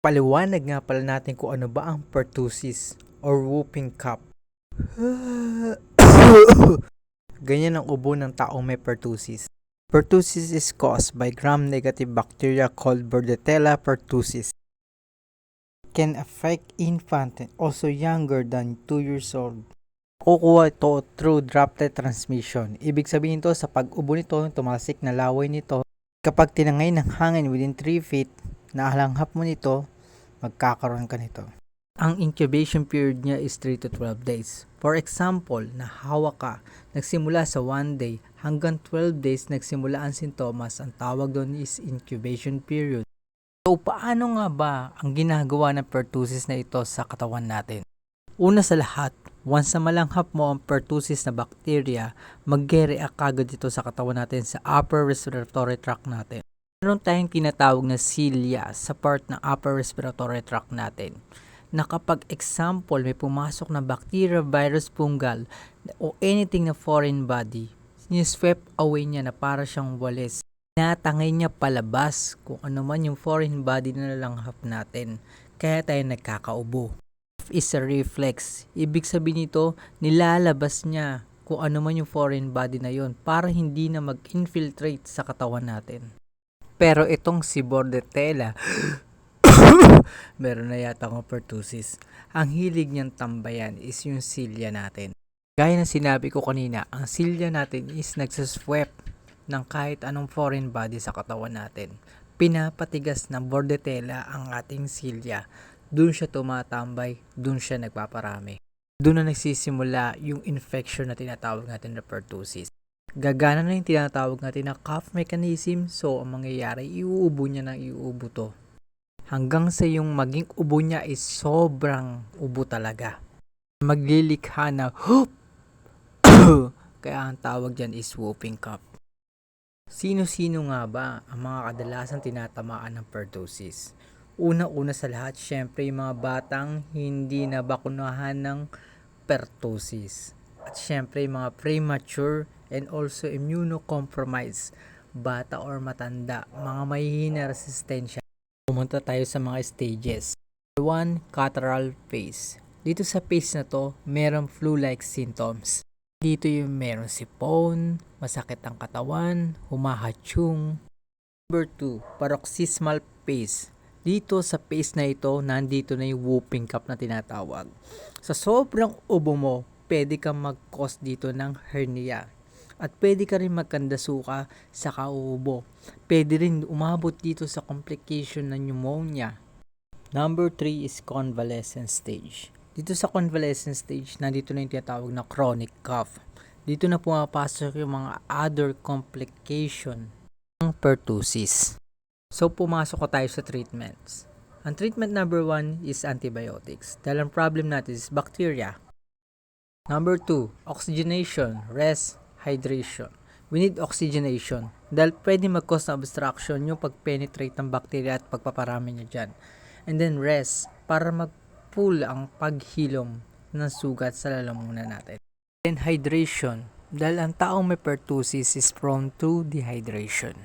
Paliwanag nga pala natin kung ano ba ang pertussis or whooping cough. Ganyan ang ubo ng taong may pertussis. Pertussis is caused by gram-negative bacteria called Bordetella pertussis. Can affect infant also younger than 2 years old. Kukuha ito through droplet transmission. Ibig sabihin ito sa pag-ubo nito, tumalsik na laway nito. Kapag tinangay ng hangin within 3 feet, naalanghap mo nito, magkakaroon ka nito. Ang incubation period niya is 3 to 12 days. For example, nahawa ka, nagsimula sa 1 day hanggang 12 days nagsimula ang sintomas, ang tawag doon is incubation period. So, paano nga ba ang ginagawa ng pertussis na ito sa katawan natin? Una sa lahat, once na malanghap mo ang pertussis na bacteria, mag-react agad ito sa katawan natin sa upper respiratory tract natin. Meron tayong tinatawag na cilia sa part ng upper respiratory tract natin, na kapag example may pumasok na bacteria, virus, fungal o anything na foreign body, ni-swept away niya na para siyang walis. Tinatangay niya palabas kung ano man yung foreign body na nalanghap natin, kaya tayo nagkakaubo. Is a reflex. Ibig sabihin nito, nilalabas niya kung ano man yung foreign body na yon para hindi na mag-infiltrate sa katawan natin. Pero itong si Bordetella, meron na yata akong pertussis. Ang hilig niyang tambayan is yung cilia natin. Gaya ng sinabi ko kanina, ang cilia natin is nagsasweep ng kahit anong foreign body sa katawan natin. Pinapatigas ng Bordetella ang ating cilia. Doon siya tumatambay, doon siya nagpaparami. Doon na nagsisimula yung infection na tinatawag natin na pertussis. Gagana na yung tinatawag natin na cough mechanism, so ang mangyayari, iuubo niya ng iuubo to. Hanggang sa yung maging ubo niya is sobrang ubo talaga. Maglilikha na whoop! Kaya ang tawag dyan is whooping cough. Sino-sino nga ba ang mga kadalasang tinatamaan ng pertussis? Una-una sa lahat, syempre yung mga batang hindi nabakunahan ng pertussis. At syempre yung mga premature and also immunocompromised, bata or matanda, mga mahihina resistensya. Pumunta tayo sa mga stages. 1. Catarrhal phase. Dito sa phase na to, merong flu-like symptoms. Dito yung meron sipon, masakit ang katawan, humahatsyong. Number 2. Paroxysmal phase. Dito sa phase na ito, nandito na yung whooping cough na tinatawag. Sa sobrang ubo mo, pwede kang mag-cause dito ng hernia. At pwede ka rin magkandasuka sa kauubo. Pwede rin umabot dito sa complication ng pneumonia. Number 3 is convalescent stage. Dito sa convalescent stage, nandito na yung tinatawag na chronic cough. Dito na pumapasok yung mga other complication ng pertussis. So, pumasok ko tayo sa treatments. Ang treatment number 1 is antibiotics. Dahil ang problem natin is bacteria. Number 2, oxygenation, rest, hydration. We need oxygenation dahil pwede mag-cause ng obstruction yung pag-penetrate ng bacteria at pagpaparami niya dyan. And then rest para mag-pull ang paghilom ng sugat sa lalamunan natin. Then hydration dahil ang taong may pertussis is prone to dehydration.